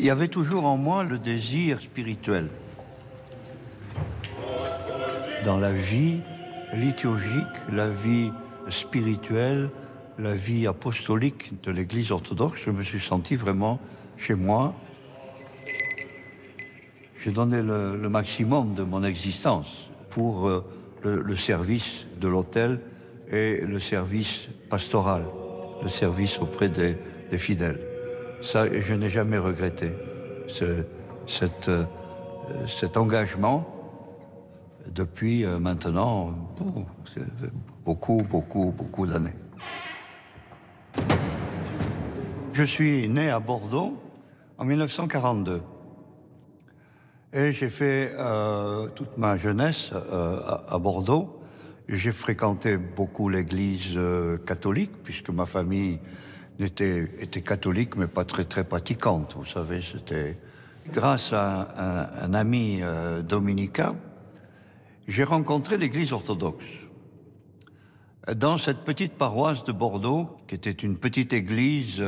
Il y avait toujours en moi le désir spirituel. Dans la vie liturgique, la vie spirituelle, la vie apostolique de l'Église orthodoxe, je me suis senti vraiment chez moi. J'ai donné le maximum de mon existence pour le service de l'autel et le service pastoral, le service auprès des fidèles. Ça, je n'ai jamais regretté cet engagement depuis maintenant beaucoup d'années. Je suis né à Bordeaux en 1942 et j'ai fait toute ma jeunesse à Bordeaux. J'ai fréquenté beaucoup l'église catholique puisque ma famille était catholique mais pas très pratiquante. Vous savez, c'était grâce à un ami dominicain, j'ai rencontré l'église orthodoxe. Dans cette petite paroisse de Bordeaux, qui était une petite église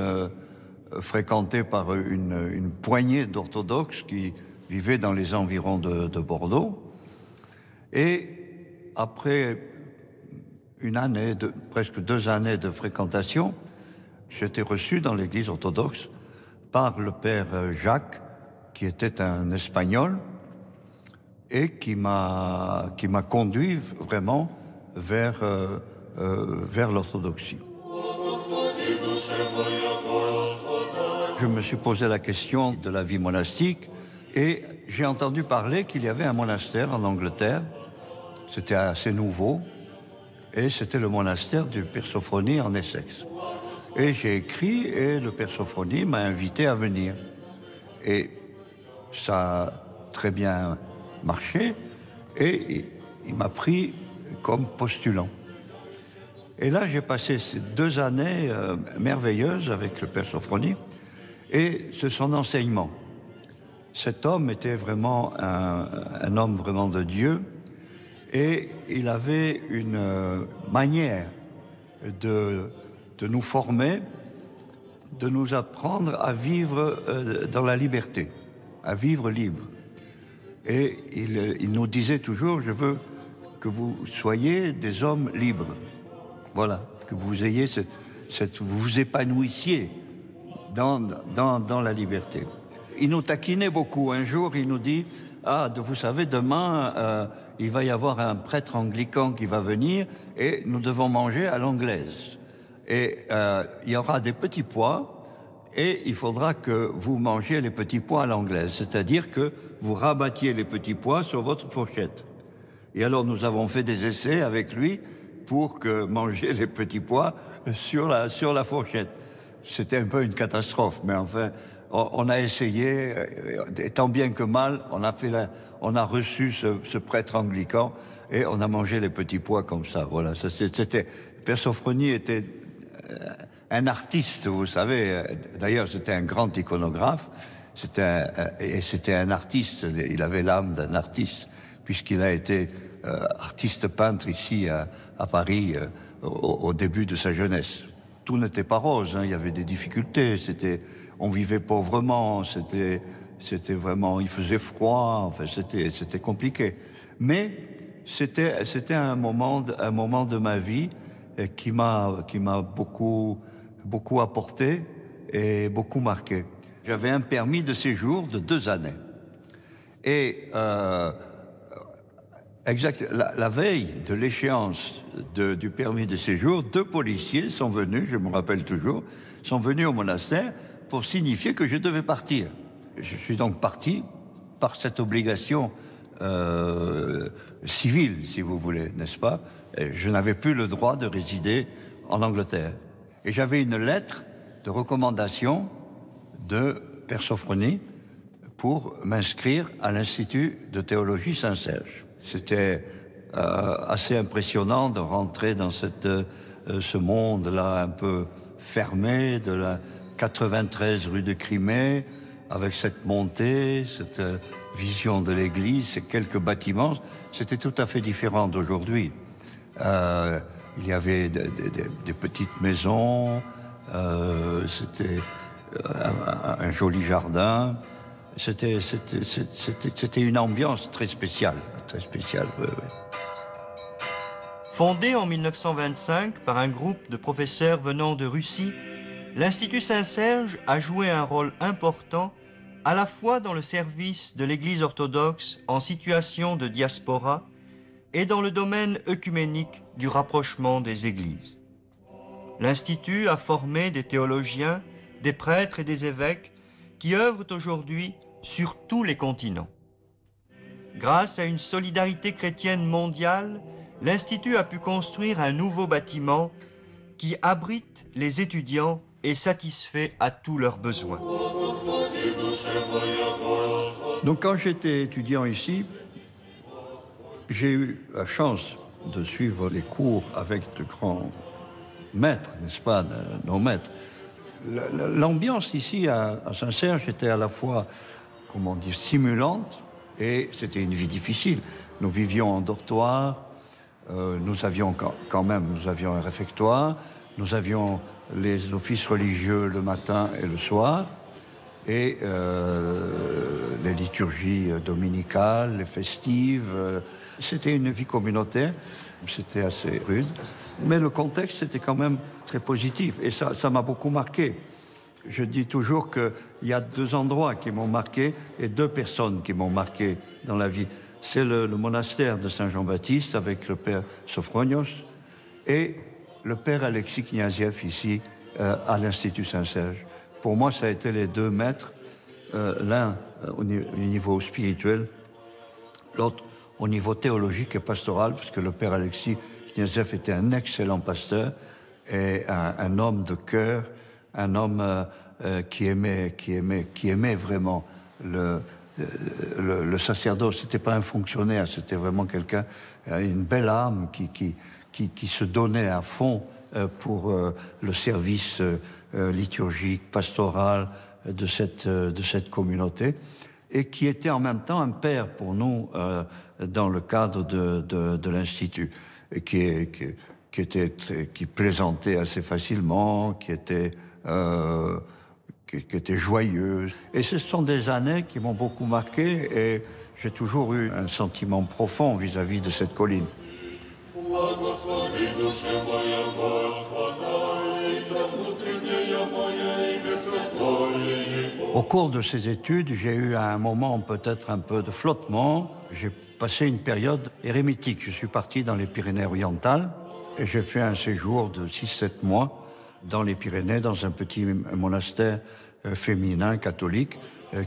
fréquentée par une poignée d'orthodoxes qui vivaient dans les environs de Bordeaux. Et après presque 2 années de fréquentation, j'étais reçu dans l'église orthodoxe par le père Jacques, qui était un Espagnol, et qui m'a conduit vraiment vers l'orthodoxie. Je me suis posé la question de la vie monastique et j'ai entendu parler qu'il y avait un monastère en Angleterre. C'était assez nouveau et c'était le monastère du Père Sophronie en Essex. Et j'ai écrit et le Père Sophronie m'a invité à venir. Et ça a très bien marché et il m'a pris comme postulant. Et là, j'ai passé ces 2 années merveilleuses avec le Père Sophronie et de son enseignement. Cet homme était vraiment un homme vraiment de Dieu et il avait une manière de nous former, de nous apprendre à vivre dans la liberté, à vivre libre. Et il nous disait toujours, je veux que vous soyez des hommes libres. Voilà, que vous ayez vous vous épanouissiez dans la liberté. Il nous taquinait beaucoup. Un jour, il nous dit, vous savez, demain, il va y avoir un prêtre anglican qui va venir et nous devons manger à l'anglaise. Et il y aura des petits pois et il faudra que vous mangiez les petits pois à l'anglaise, c'est-à-dire que vous rabattiez les petits pois sur votre fourchette. Et alors nous avons fait des essais avec lui pour manger les petits pois sur la fourchette. C'était un peu une catastrophe, mais enfin, on a essayé, et tant bien que mal, on a reçu ce prêtre anglican et on a mangé les petits pois comme ça. Voilà, Père Sophronie était un artiste, vous savez. D'ailleurs, c'était un grand iconographe. C'était un artiste. Il avait l'âme d'un artiste, puisqu'il a été artiste peintre ici à Paris au début de sa jeunesse. Tout n'était pas rose, hein, il y avait des difficultés. On vivait pauvrement. C'était vraiment, il faisait froid. Enfin, c'était compliqué. Mais c'était un moment de ma vie qui m'a beaucoup apporté et beaucoup marqué. J'avais un permis de séjour de 2 années. Et la veille de l'échéance du permis de séjour, 2 policiers sont venus, je me rappelle toujours, sont venus au monastère pour signifier que je devais partir. Je suis donc parti par cette obligation civile, si vous voulez, n'est-ce pas? Je n'avais plus le droit de résider en Angleterre. Et j'avais une lettre de recommandation de Père Sophronie pour m'inscrire à l'Institut de théologie Saint-Serge. C'était assez impressionnant de rentrer dans ce monde-là un peu fermé de la 93 rue de Crimée, avec cette montée, cette vision de l'église, ces quelques bâtiments. C'était tout à fait différent d'aujourd'hui. Il y avait des petites maisons, un joli jardin. C'était une ambiance très spéciale, oui, oui. Fondé en 1925 par un groupe de professeurs venant de Russie, l'Institut Saint-Serge a joué un rôle important à la fois dans le service de l'Église orthodoxe en situation de diaspora et dans le domaine œcuménique du rapprochement des églises. L'Institut a formé des théologiens, des prêtres et des évêques qui œuvrent aujourd'hui sur tous les continents. Grâce à une solidarité chrétienne mondiale, l'Institut a pu construire un nouveau bâtiment qui abrite les étudiants et satisfait à tous leurs besoins. Donc quand j'étais étudiant ici, j'ai eu la chance de suivre les cours avec de grands maîtres, n'est-ce pas, nos maîtres. L'ambiance ici à Saint-Serge était à la fois, comment dire, stimulante et c'était une vie difficile. Nous vivions en dortoir, nous avions un réfectoire, nous avions les offices religieux le matin et le soir, et les liturgies dominicales, les festives. C'était une vie communautaire, c'était assez rude, mais le contexte était quand même très positif, et ça m'a beaucoup marqué. Je dis toujours qu'il y a 2 endroits qui m'ont marqué et 2 personnes qui m'ont marqué dans la vie. C'est le monastère de Saint-Jean-Baptiste avec le père Sophronios et le père Alexis Kniaziev ici à l'Institut Saint-Serge. Pour moi, ça a été les 2 maîtres, l'un au niveau spirituel, l'autre au niveau théologique et pastoral, parce que le père Alexis Kniaziev était un excellent pasteur et un homme de cœur, un homme qui aimait vraiment le sacerdoce. C'était pas un fonctionnaire, c'était vraiment quelqu'un, une belle âme qui se donnait à fond pour le service liturgique, pastoral de cette communauté, et qui était en même temps un père pour nous dans le cadre de l'Institut, et qui plaisantait assez facilement, qui était joyeux. Et ce sont des années qui m'ont beaucoup marqué, et j'ai toujours eu un sentiment profond vis-à-vis de cette colline. Au cours de ces études, j'ai eu à un moment peut-être un peu de flottement. J'ai passé une période érémitique. Je suis parti dans les Pyrénées-Orientales et j'ai fait un séjour de 6-7 mois dans les Pyrénées, dans un petit monastère féminin catholique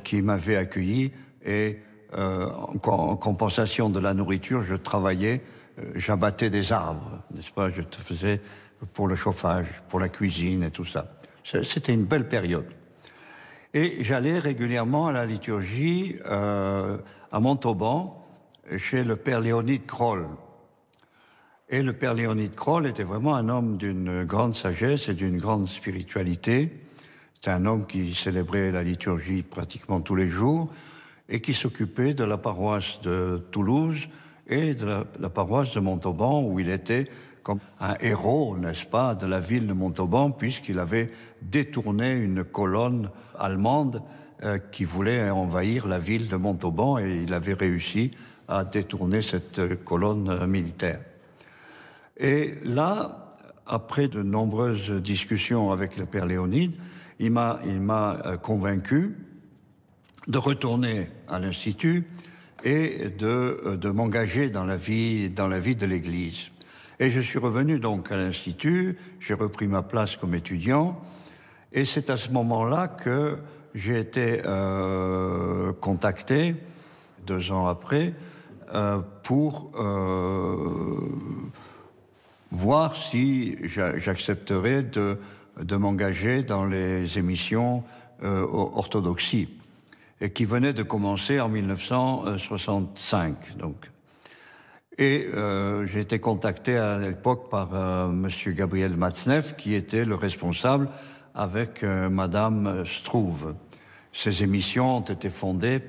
qui m'avait accueilli, et en compensation de la nourriture, je travaillais, j'abattais des arbres, n'est-ce pas? Je te faisais pour le chauffage, pour la cuisine et tout ça. C'était une belle période. Et j'allais régulièrement à la liturgie à Montauban, chez le père Léonide Kroll. Et le père Léonide Kroll était vraiment un homme d'une grande sagesse et d'une grande spiritualité. C'était un homme qui célébrait la liturgie pratiquement tous les jours et qui s'occupait de la paroisse de Toulouse et de la paroisse de Montauban, où il était comme un héros, n'est-ce pas, de la ville de Montauban, puisqu'il avait détourné une colonne allemande qui voulait envahir la ville de Montauban, et il avait réussi à détourner cette colonne militaire. Et là, après de nombreuses discussions avec le père Léonide, il m'a convaincu de retourner à l'Institut et de m'engager dans la vie de l'Église. Et je suis revenu donc à l'Institut, j'ai repris ma place comme étudiant, et c'est à ce moment-là que j'ai été contacté, 2 ans après, pour voir si j'accepterais de m'engager dans les émissions orthodoxie, et qui venaient de commencer en 1965. Donc. Et j'ai été contacté à l'époque par monsieur Gabriel Matzneff, qui était le responsable avec madame Struve. Ces émissions ont été fondées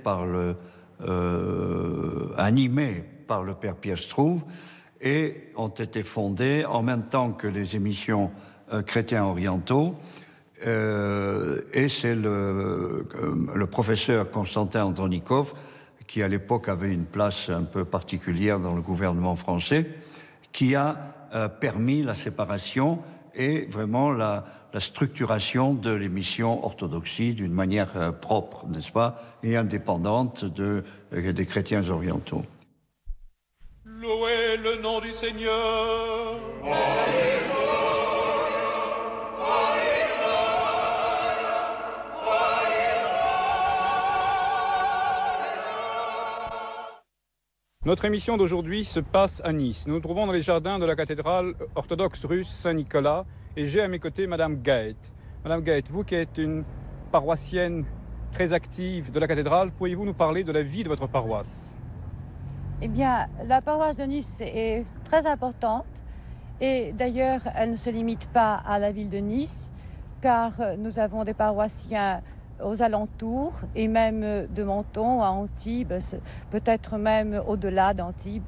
animées par le père Pierre Struve, et ont été fondées en même temps que les émissions chrétiens orientaux, Et c'est le professeur Constantin Andronikov, qui à l'époque avait une place un peu particulière dans le gouvernement français, qui a permis la séparation et vraiment la structuration de l'émission Orthodoxie d'une manière propre, n'est-ce pas, et indépendante des chrétiens orientaux. Louez le nom du Seigneur. Notre émission d'aujourd'hui se passe à Nice. Nous nous trouvons dans les jardins de la cathédrale orthodoxe russe Saint-Nicolas et j'ai à mes côtés Madame Gaët. Madame Gaët, vous qui êtes une paroissienne très active de la cathédrale, pourriez-vous nous parler de la vie de votre paroisse? Eh bien, la paroisse de Nice est très importante et d'ailleurs, elle ne se limite pas à la ville de Nice car nous avons des paroissiens aux alentours et même de Menton à Antibes, peut-être même au-delà d'Antibes.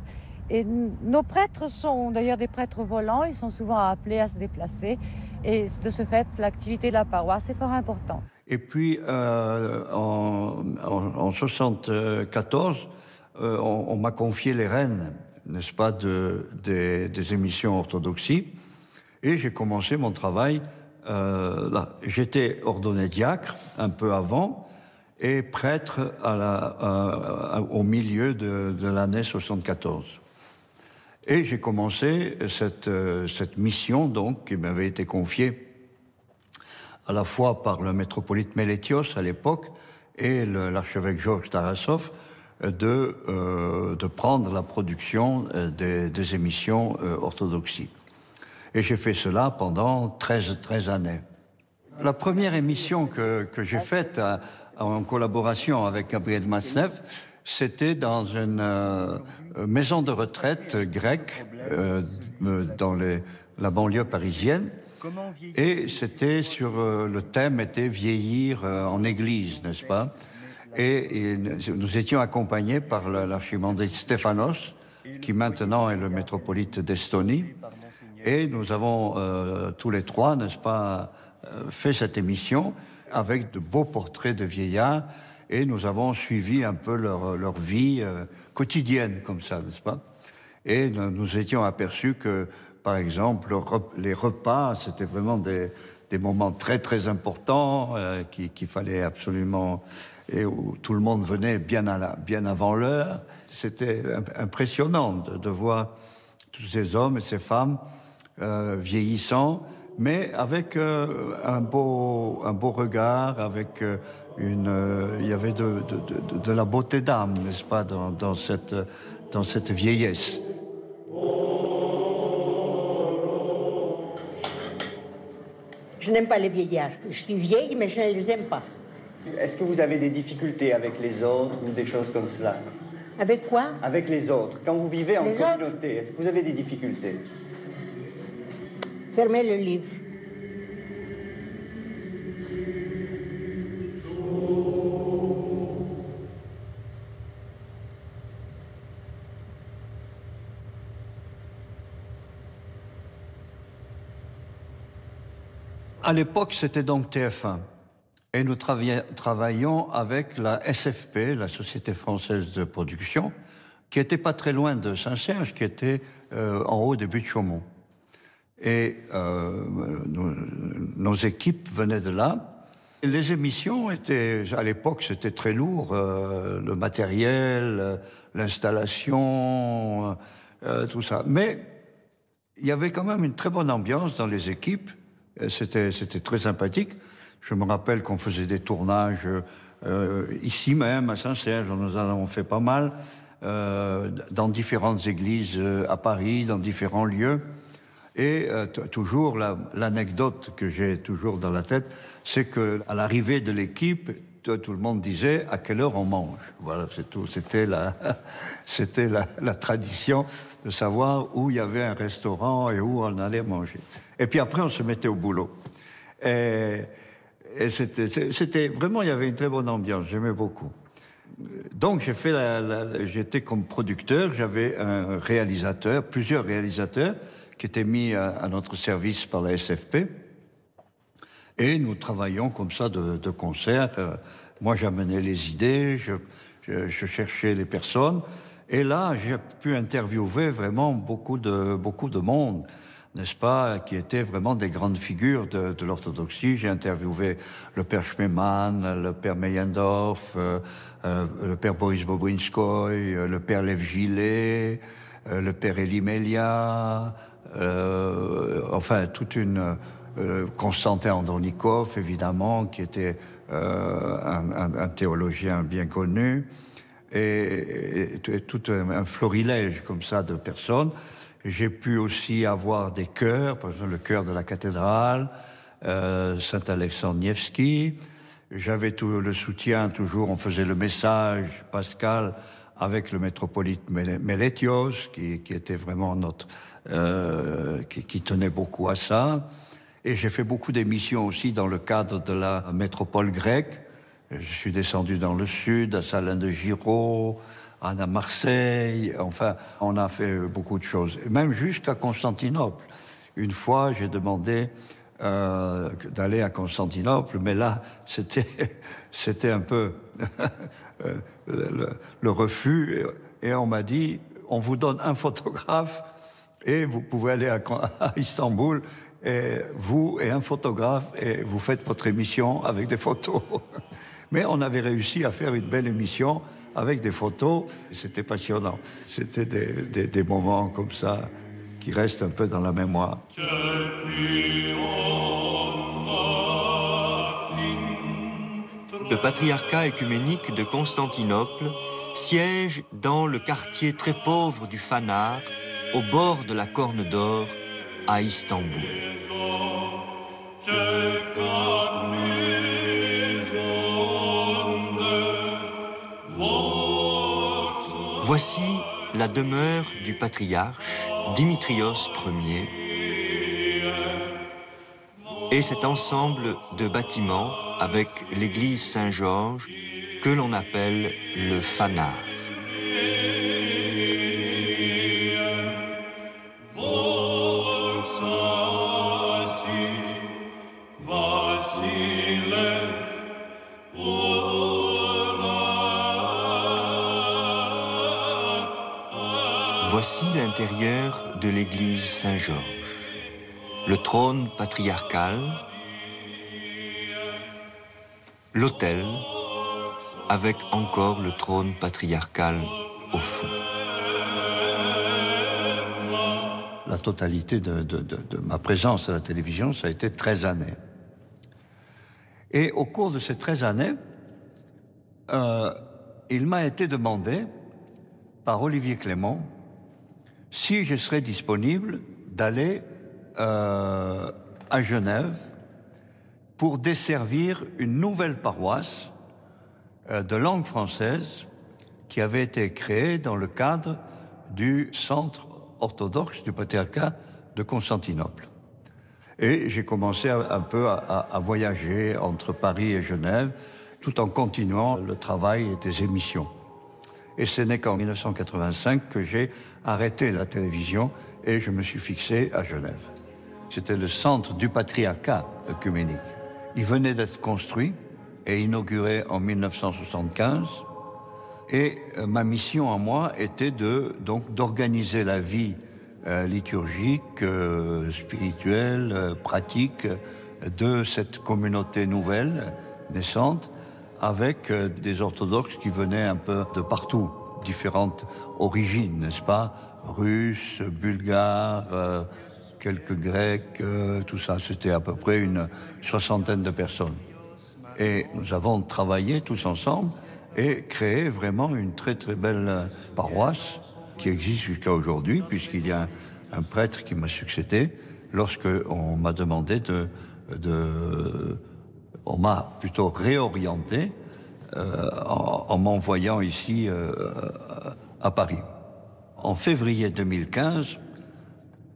Et nos prêtres sont d'ailleurs des prêtres volants, ils sont souvent appelés à se déplacer et de ce fait, l'activité de la paroisse est fort importante. Et puis, en 1974, on m'a confié les rênes, n'est-ce pas, des émissions orthodoxies. Et j'ai commencé mon travail là. J'étais ordonné diacre un peu avant et prêtre au milieu de l'année 74. Et j'ai commencé cette mission, donc, qui m'avait été confiée à la fois par le métropolite Meletios à l'époque et l'archevêque Georges Tarasov, de prendre la production des émissions orthodoxies. Et j'ai fait cela pendant 13 années. La première émission que j'ai faite en collaboration avec Gabriel Masnev, c'était dans une maison de retraite grecque dans la banlieue parisienne. Et c'était le thème était vieillir en église, n'est-ce pas? Et nous étions accompagnés par l'archimandrite Stéphanos, qui maintenant est le métropolite d'Estonie. Et nous avons tous les trois, n'est-ce pas, fait cette émission avec de beaux portraits de vieillards. Et nous avons suivi un peu leur vie quotidienne, comme ça, n'est-ce pas? Et nous étions aperçus que, par exemple, les repas, c'était vraiment des moments très, très importants qu'il fallait absolument... et où tout le monde venait bien avant l'heure. C'était impressionnant de voir tous ces hommes et ces femmes vieillissants, mais avec un beau regard, avec il y avait de la beauté d'âme, n'est-ce pas, dans cette vieillesse. Je n'aime pas les vieillards. Je suis vieille, mais je ne les aime pas. Est-ce que vous avez des difficultés avec les autres ou des choses comme cela? Avec quoi? Avec les autres. Quand vous vivez en communauté, est-ce que vous avez des difficultés? Fermez le livre. À l'époque, c'était donc TF1. Et nous travaillions avec la SFP, la Société Française de Production, qui n'était pas très loin de Saint-Serge, qui était en haut des buts de Chaumont. Et nos équipes venaient de là. Et les émissions étaient, à l'époque, c'était très lourd, le matériel, l'installation, tout ça. Mais il y avait quand même une très bonne ambiance dans les équipes. C'était très sympathique. Je me rappelle qu'on faisait des tournages ici même, à Saint-Serge, nous en avons fait pas mal, dans différentes églises à Paris, dans différents lieux. Et toujours, l'anecdote que j'ai toujours dans la tête, c'est qu'à l'arrivée de l'équipe, tout le monde disait à quelle heure on mange. Voilà, c'est tout. C'était la tradition de savoir où il y avait un restaurant et où on allait manger. Et puis après, on se mettait au boulot. Et c'était vraiment, il y avait une très bonne ambiance, j'aimais beaucoup. Donc j'étais comme producteur, j'avais un réalisateur, plusieurs réalisateurs qui étaient mis à notre service par la SFP. Et nous travaillions comme ça de concert. Moi, j'amenais les idées, je cherchais les personnes. Et là, j'ai pu interviewer vraiment beaucoup de monde, n'est-ce pas, qui étaient vraiment des grandes figures de l'orthodoxie. J'ai interviewé le père Schmemann, le père Meyendorf, le père Boris Bobrinskoy, le père Lev Gillet, le père Elie Melia, enfin toute une... Constantin Andronikov, évidemment, qui était un théologien bien connu, et tout un florilège comme ça de personnes. J'ai pu aussi avoir des chœurs, par exemple le chœur de la cathédrale, Saint-Alexandre Nevski. J'avais tout le soutien, toujours, on faisait le message pascal avec le métropolite Meletios, qui était vraiment notre... qui tenait beaucoup à ça. Et j'ai fait beaucoup d'émissions aussi dans le cadre de la métropole grecque. Je suis descendu dans le sud, à Salins de Giraud, à Marseille. Enfin, on a fait beaucoup de choses. Même jusqu'à Constantinople. Une fois, j'ai demandé d'aller à Constantinople, mais là, c'était un peu le refus. Et on m'a dit, on vous donne un photographe et vous pouvez aller à Istanbul. Et vous et un photographe, et vous faites votre émission avec des photos. Mais on avait réussi à faire une belle émission avec des photos. C'était passionnant. C'était des moments comme ça qui restent un peu dans la mémoire. Le patriarcat œcuménique de Constantinople siège dans le quartier très pauvre du Phanar, au bord de la Corne d'Or, à Istanbul. Voici la demeure du patriarche Dimitrios Ier et cet ensemble de bâtiments avec l'église Saint-Georges que l'on appelle le Phanar. Voici l'intérieur de l'église Saint-Georges. Le trône patriarcal, l'autel, avec encore le trône patriarcal au fond. La totalité de ma présence à la télévision, ça a été 13 années. Et au cours de ces 13 années, il m'a été demandé par Olivier Clément si je serais disponible d'aller à Genève pour desservir une nouvelle paroisse de langue française qui avait été créée dans le cadre du centre orthodoxe du patriarcat de Constantinople. Et j'ai commencé un peu à voyager entre Paris et Genève, tout en continuant le travail des émissions. Et ce n'est qu'en 1985 que j'ai arrêté la télévision et je me suis fixé à Genève. C'était le centre du patriarcat œcuménique. Il venait d'être construit et inauguré en 1975. Et ma mission à moi était d'organiser la vie liturgique, spirituelle, pratique de cette communauté nouvelle, naissante, avec des orthodoxes qui venaient un peu de partout, différentes origines, n'est-ce pas? Russes, bulgares, quelques grecs, tout ça. C'était à peu près une 60aine de personnes. Et nous avons travaillé tous ensemble et créé vraiment une très très belle paroisse qui existe jusqu'à aujourd'hui, puisqu'il y a un prêtre qui m'a succédé lorsqu'on m'a demandé on m'a plutôt réorienté en m'envoyant ici à Paris. En février 2015,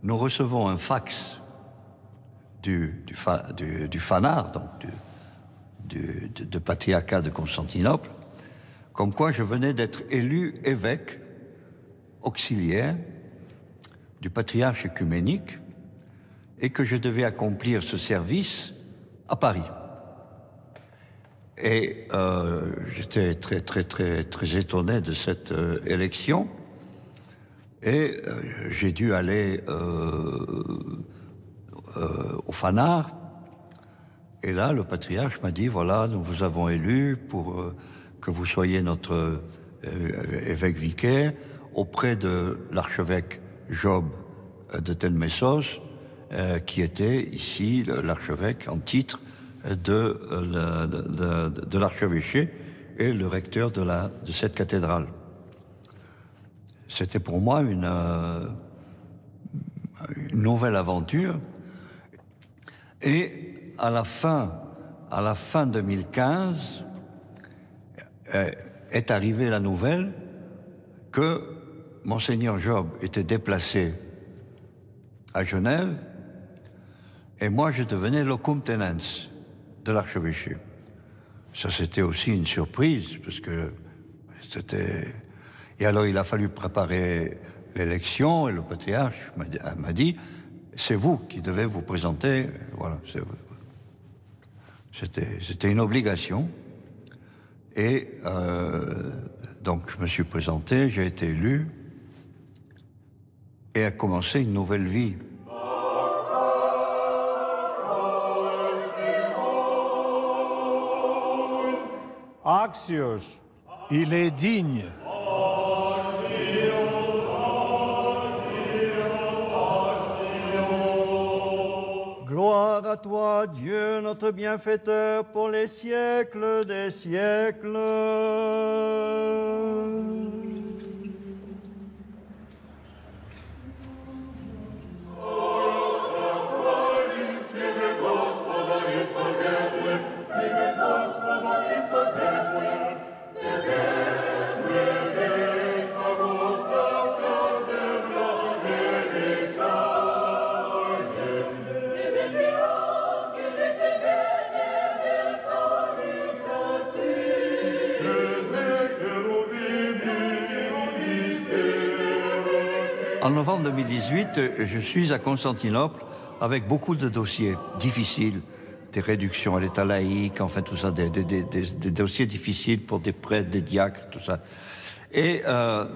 nous recevons un fax du Phanar, donc du patriarcat de Constantinople, comme quoi je venais d'être élu évêque auxiliaire du patriarche œcuménique et que je devais accomplir ce service à Paris. Et j'étais très étonné de cette élection. Et j'ai dû aller au Fanard. Et là, le patriarche m'a dit, voilà, nous vous avons élu pour que vous soyez notre évêque vicaire auprès de l'archevêque Job de Telmessos, qui était ici l'archevêque en titre de l'archevêché et le recteur de cette cathédrale. C'était pour moi une nouvelle aventure. Et à la fin 2015, est arrivée la nouvelle que Monseigneur Job était déplacé à Genève et moi je devenais locum tenens de l'archevêché. Ça c'était aussi une surprise parce que c'était... Et alors il a fallu préparer l'élection et le patriarche m'a dit c'est vous qui devez vous présenter. Voilà, c'était une obligation. Et donc je me suis présenté, j'ai été élu et a commencé une nouvelle vie. Άξιος, il est digne. Gloire à toi, Dieu, notre bienfaiteur, pour les siècles des siècles. En novembre 2018, je suis à Constantinople avec beaucoup de dossiers difficiles, des réductions à l'état laïque, enfin tout ça, des dossiers difficiles pour des prêtres, des diacres, tout ça. Et à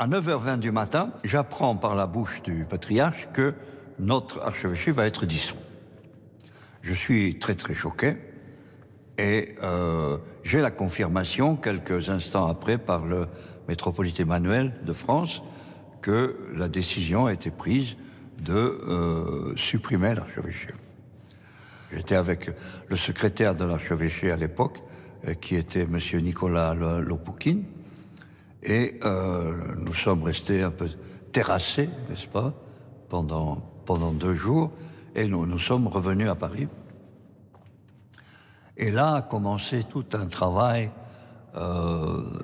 9h20 du matin, j'apprends par la bouche du patriarche que notre archevêché va être dissous. Je suis très choqué et j'ai la confirmation quelques instants après par le métropolite Emmanuel de France que la décision a été prise de supprimer l'archevêché. J'étais avec le secrétaire de l'archevêché à l'époque, qui était M. Nicolas Lopoukine, et nous sommes restés un peu terrassés, n'est-ce pas, pendant 2 jours, et nous sommes revenus à Paris. Et là a commencé tout un travail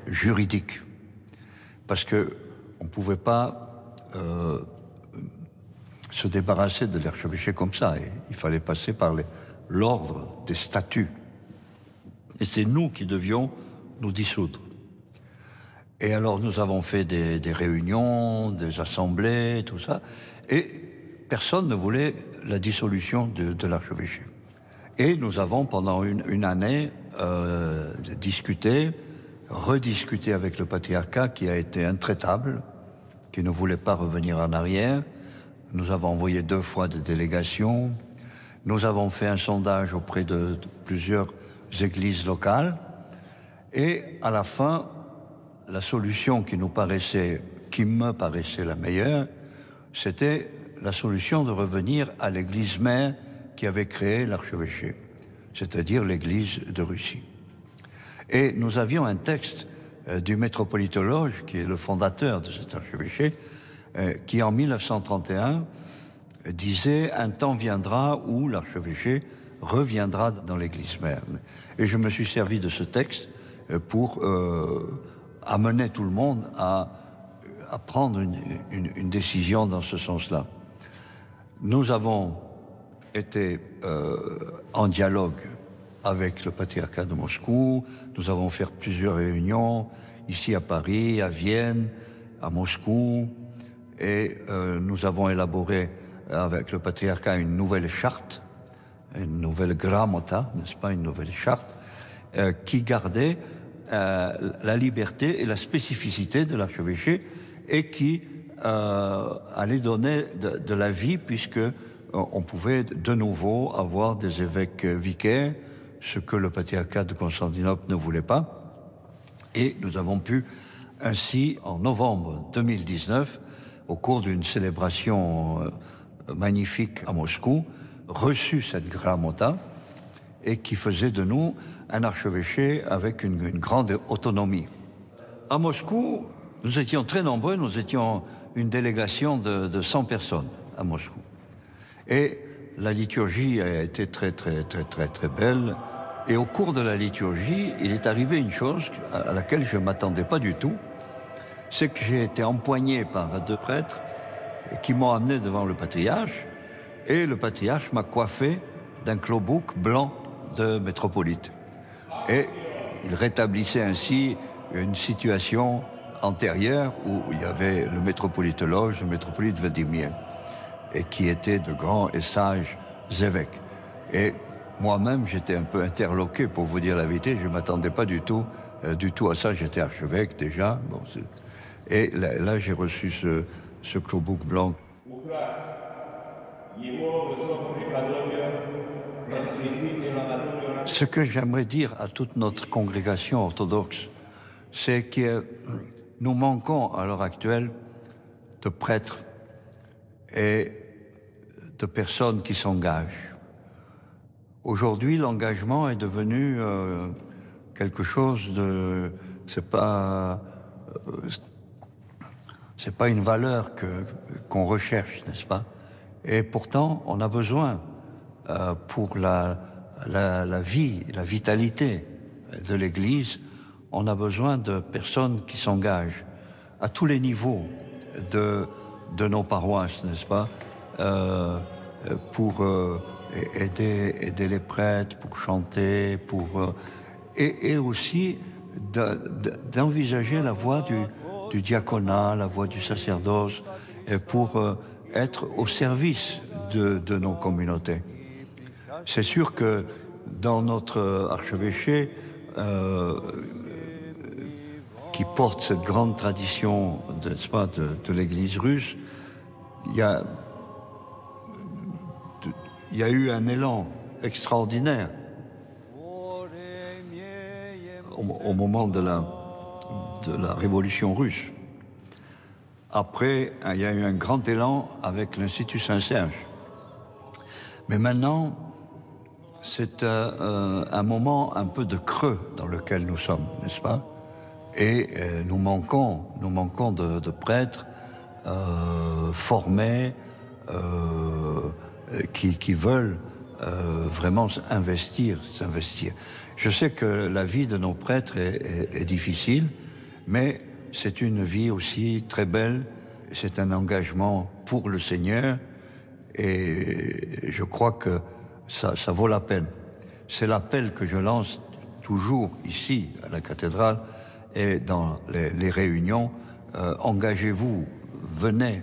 juridique, parce que on ne pouvait pas se débarrasser de l'archevêché comme ça. Et il fallait passer par l'ordre des statuts. Et c'est nous qui devions nous dissoudre. Et alors nous avons fait des réunions, des assemblées, tout ça. Et personne ne voulait la dissolution de l'archevêché. Et nous avons pendant une année discuté, rediscuté avec le patriarcat qui a été intraitable, qui ne voulait pas revenir en arrière. Nous avons envoyé 2 fois des délégations. Nous avons fait un sondage auprès de plusieurs églises locales. Et à la fin, la solution qui me paraissait la meilleure, c'était la solution de revenir à l'église mère qui avait créé l'archevêché, c'est-à-dire l'église de Russie. Et nous avions un texte du métropolitologe, qui est le fondateur de cet archevêché, qui en 1931 disait « Un temps viendra où l'archevêché reviendra dans l'église mère ». Et je me suis servi de ce texte pour amener tout le monde à prendre une décision dans ce sens-là. Nous avons été en dialogue avec le patriarcat de Moscou. Nous avons fait plusieurs réunions ici à Paris, à Vienne, à Moscou, et nous avons élaboré avec le patriarcat une nouvelle charte une nouvelle gramota, n'est-ce pas, une nouvelle charte, qui gardait la liberté et la spécificité de l'archevêché et qui allait donner de la vie puisque on pouvait de nouveau avoir des évêques vicaires, ce que le patriarcat de Constantinople ne voulait pas. Et nous avons pu ainsi, en novembre 2019, au cours d'une célébration magnifique à Moscou, reçu cette gramota et qui faisait de nous un archevêché avec une grande autonomie. À Moscou, nous étions très nombreux, nous étions une délégation de 100 personnes à Moscou. Et la liturgie a été très belle. Et au cours de la liturgie, il est arrivé une chose à laquelle je ne m'attendais pas du tout. C'est que j'ai été empoigné par 2 prêtres qui m'ont amené devant le patriarche. Et le patriarche m'a coiffé d'un clobouk blanc de métropolite. Et il rétablissait ainsi une situation antérieure où il y avait le métropolite Loge, le métropolite Vladimir, et qui étaient de grands et sages évêques. Et moi-même, j'étais un peu interloqué, pour vous dire la vérité. Je ne m'attendais pas du tout à ça. J'étais archevêque déjà. Bon, et là, j'ai reçu ce clobouk blanc. Ce que j'aimerais dire à toute notre congrégation orthodoxe, c'est que nous manquons à l'heure actuelle de prêtres et de personnes qui s'engagent. Aujourd'hui, l'engagement est devenu quelque chose de... C'est pas une valeur qu'on recherche, n'est-ce pas? Et pourtant, on a besoin pour la vie, la vitalité de l'Église, on a besoin de personnes qui s'engagent à tous les niveaux de nos paroisses, n'est-ce pas, pour aider les prêtres, pour chanter, et aussi d'envisager la voie du diaconat, la voie du sacerdoce, pour être au service de nos communautés. C'est sûr que dans notre archevêché, qui porte cette grande tradition, n'est-ce pas, de l'Église russe, il y a eu un élan extraordinaire au moment de la révolution russe. Après, il y a eu un grand élan avec l'Institut Saint-Serge. Mais maintenant, c'est un moment un peu de creux dans lequel nous sommes, n'est-ce pas? Et nous manquons de prêtres formés qui veulent vraiment s'investir. Je sais que la vie de nos prêtres est difficile, mais c'est une vie aussi très belle. C'est un engagement pour le Seigneur et je crois que ça vaut la peine. C'est l'appel que je lance toujours ici à la cathédrale et dans les réunions. Engagez-vous, venez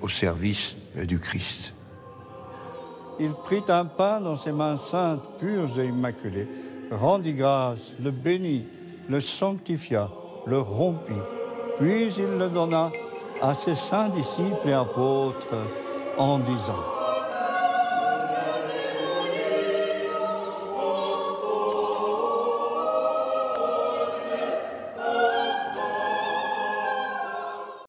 au service du Christ. Il prit un pain dans ses mains saintes, pures et immaculées, rendit grâce, le bénit, le sanctifia, le rompit, puis il le donna à ses saints disciples et apôtres en disant: